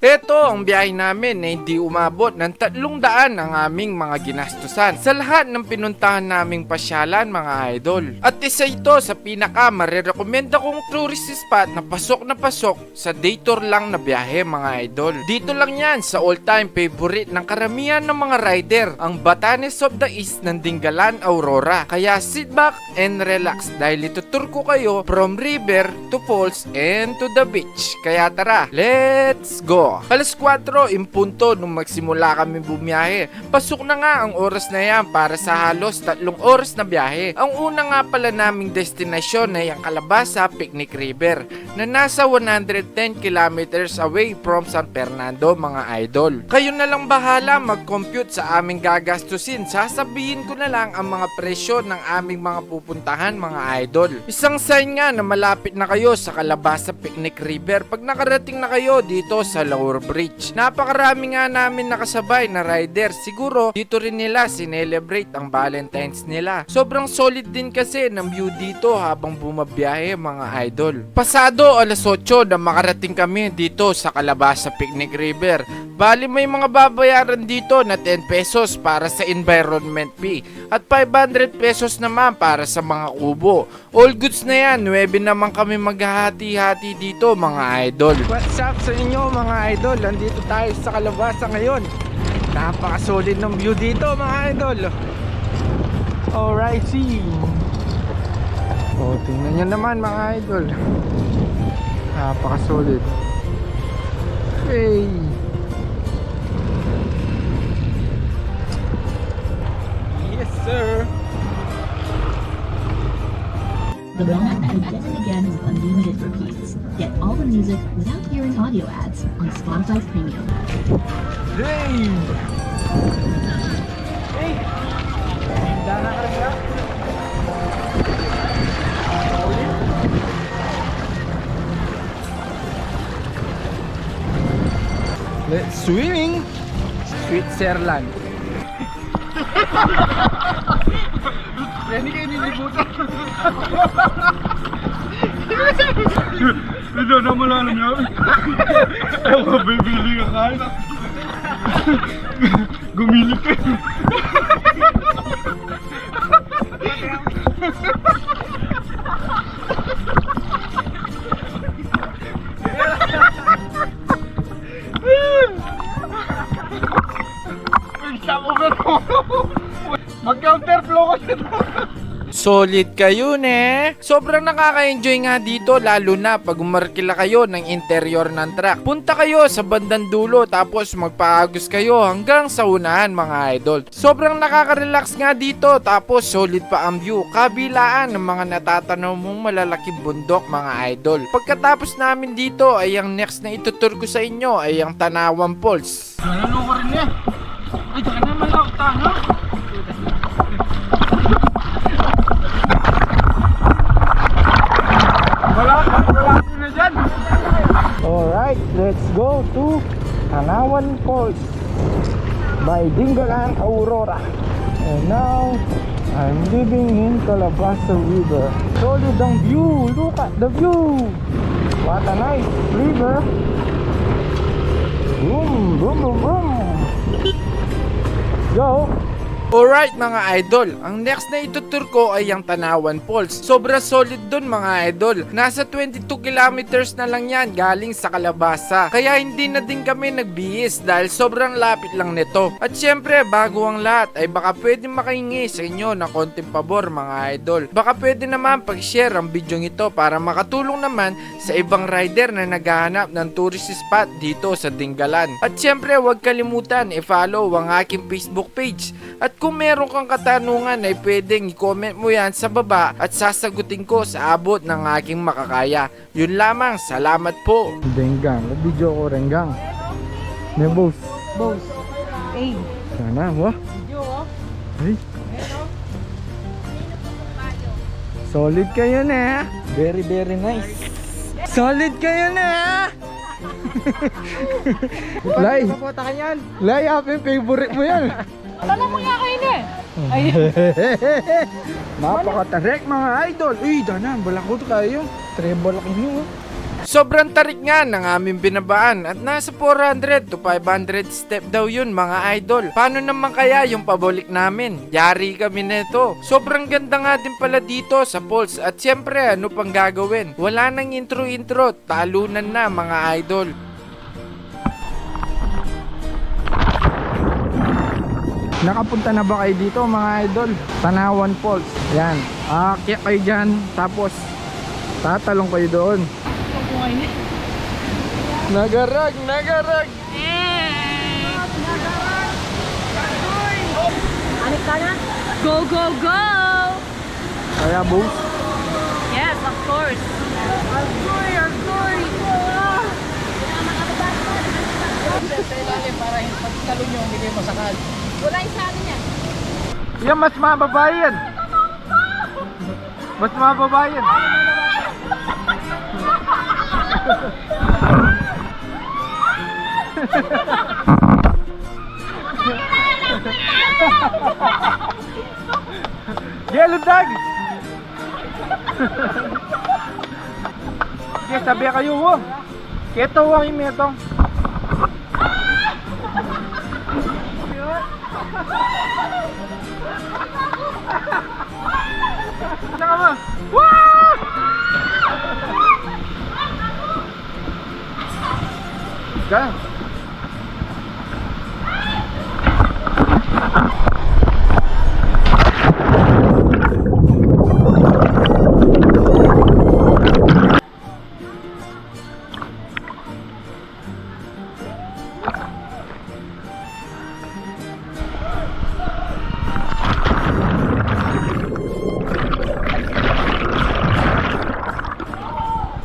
Ito ang biyahe namin na hindi umabot ng 300 ang aming mga ginastusan sa lahat ng pinuntahan naming pasyalan mga idol. At isa ito sa pinaka marirekomenda kong tourist spot na pasok sa day tour lang na biyahe mga idol. Dito lang yan sa all time favorite ng karamihan ng mga rider, ang Batanes of the East ng Dingalan, Aurora. Kaya sit back and relax dahil itutur ko kayo from river to falls and to the beach. Kaya tara, let's go! Alas 4 impunto nung magsimula kami bumiyahe. Pasok na nga ang oras na yan para sa halos 3 oras na biyahe. Ang una nga pala naming destinasyon ay ang Calabasa Picnic River na nasa 110 kilometers away from San Fernando mga idol. Kayo na lang bahala mag-compute sa aming gagastusin. Sasabihin ko na lang ang mga presyo ng aming mga pupuntahan mga idol. Isang sign nga na malapit na kayo sa Calabasa Picnic River pag nakarating na kayo dito sa Lower Bridge. Napakarami nga namin nakasabay na rider. Siguro dito rin nila sinelebrate ang Valentine's nila. Sobrang solid din kasi ng view dito habang bumabiyahe mga idol. Pasado alas 8 na makarating kami dito sa Calabasa Picnic River. Bali may mga babayaran dito na 10 pesos para sa environment fee at 500 pesos naman para sa mga kubo. All goods na yan, 9 naman kami maghahati-hati dito mga idol. What's up sa inyo mga idol? Nandito tayo sa Calabasa ngayon. Napaka-solid ng view dito mga idol. Alright, see. O, tingnan nyo naman mga idol. Napaka-solid. Hey. Yes sir. The Roman again and again with unlimited repeats. Get all the music without hearing audio ads on Spotify Premium. Hey! Hey! Dana ka rin ba? Let's swimming! Switzerland. Hindi kayo nilibutan. Ito na malalam niya. Ewan, bibili ka kain. Gumilit ka. Mag-counterflow ko siya. Solid kayo ne. Sobrang nakaka-enjoy nga dito lalo na pag umarkila kayo ng interior ng truck. Punta kayo sa bandang dulo tapos magpaagos kayo hanggang sa unahan mga idol. Sobrang nakaka-relax nga dito tapos solid pa ang view. Kabilaan ng mga natatanaw mong malalaking bundok mga idol. Pagkatapos namin dito ay ang next na itutur ko sa inyo ay ang Tanawan Falls. Ano ko rin eh. Ay, daka naman ako tanga. Wala na dyan. Alright, let's go to Tanawan Falls by Dingalan, Aurora. And now, I'm living in Calabasa River. Solid ang view, look at the view. What a nice river. Boom, boom, boom, boom. Go! Alright mga idol, ang next na itutur ko ay ang Tanawan Falls. Sobra solid dun mga idol. Nasa 22 kilometers na lang yan galing sa Calabasa. Kaya hindi na din kami nagbihis dahil sobrang lapit lang nito. At syempre bago ang lahat ay baka pwede makahingi sa inyo ng konting pabor mga idol. Baka pwede naman pag-share ang video ito para makatulong naman sa ibang rider na naghahanap ng tourist spot dito sa Dingalan. At syempre huwag kalimutan i-follow ang aking Facebook page. At kung meron kang katanungan ay pwedeng i-comment mo yan sa baba at sasagutin ko sa abot ng aking makakaya. Yun lamang, salamat po. Denggang, video ko Renggang. Ne boss. Boss. Hey. Sana, wah. Video oh. Ay. Solid kayo na. Very very nice. Solid kayo na. Lay. Papota ka yan. Lay, yung favorite mo yan. Tanong mo nga kayo na eh. Ay. Napaka-tarek mga idol. Uy, danan, balakot kayo. Treble nyo. Sobrang tarik nga ng aming binabaan at nasa 400 to 500 step daw yun mga idol. Paano naman kaya yung pabalik namin? Yari kami nito. Sobrang ganda nga din pala dito sa falls at syempre ano pang gagawin? Wala nang intro-intro, talunan na mga idol. Nakapunta na ba kayo dito mga idol? Tanawan Falls. Yan. Aakyat kayo dyan. Tapos tatalong kayo doon. Nagarag! Nagarag! Anik ka na? Go, go, go! Kaya boss. Yes, of course. Argoy, argoy! Wala yung sa akin yan. Yan mas mababayan. Mas mababayan. Yellow dog. Sige, sabi kayo ho. Keto ho yung metong. Nakama. Woo! Go.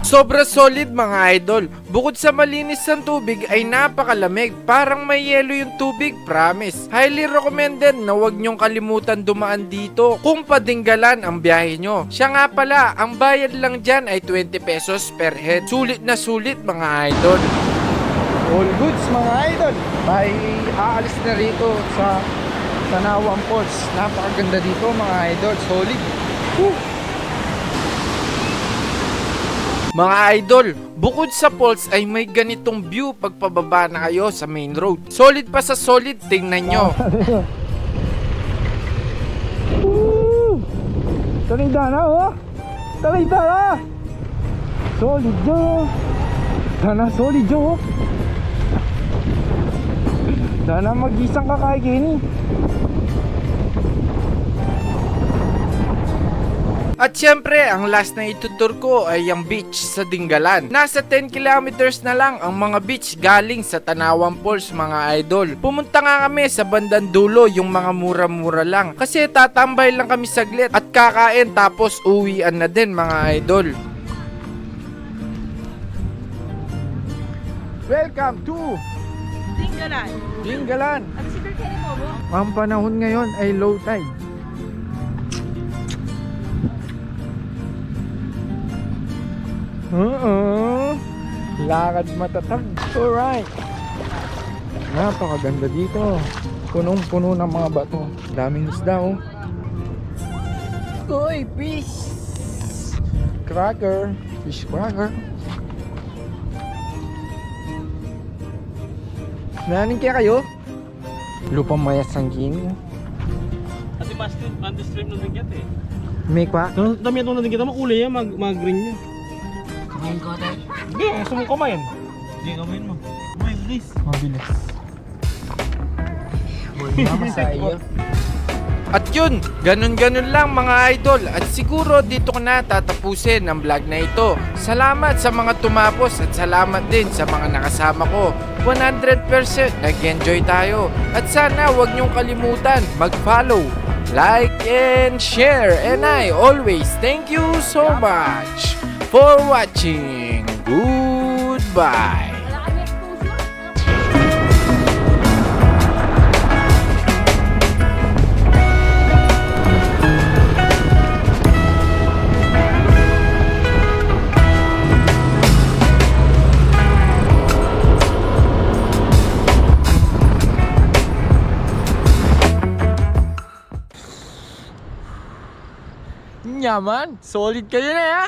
Sobra solid mga idol. Bukod sa malinis ng tubig ay napakalamig. Parang may yelo yung tubig, promise. Highly recommended na huwag nyong kalimutan dumaan dito kung padinggalan ang biyahe nyo. Siya nga pala, ang bayad lang dyan ay 20 pesos per head. Sulit na sulit mga idol. All goods mga idol. Ay aalis na rito sa Tanawan Falls. Napakaganda dito mga idol. Solid. Woo! Mga idol, bukod sa falls ay may ganitong view pagpababa na kayo sa main road. Solid pa sa solid, tingnan nyo. Talida na oh. Talida na. Solid jo. Sana solid jo. Sana mag-isang kakaigini. At syempre, ang last na itutur ko ay ang beach sa Dingalan. Nasa 10 kilometers na lang ang mga beach galing sa Tanawan Falls mga idol. Pumunta nga kami sa bandang dulo yung mga mura-mura lang. Kasi tatambay lang kami saglit at kakain tapos uwian na din mga idol. Welcome to Tinggalan. Dingalan. Ano si Berkeri mo, bo? Ang panahon ngayon ay low tide. Lakad matatag. Alright. Napakaganda dito. Punong-puno ng mga bato. Daming isda oh. Uy, fish! Cracker. Fish cracker. Nanin kaya kayo? Lupang mayas ang gini. Ati stream nung nagyat eh. Make pa? Dami itong natin kita makulay yan, mag-green yan. Kamayin ko tayo. Hindi, gusto mong kamayin. Hindi, kamayin mo. Kamayin, please. Mabilis. Mama sa iyo. At yun, ganun-ganun lang mga idol. At siguro dito ko na tatapusin ang vlog na ito. Salamat sa mga tumapos at salamat din sa mga nakasama ko. 100% nag-enjoy tayo. At sana huwag niyong kalimutan mag-follow, like, and share. And I always thank you so much for watching. Goodbye. Wala kami exposure. Nyaman, solid kayo na ya.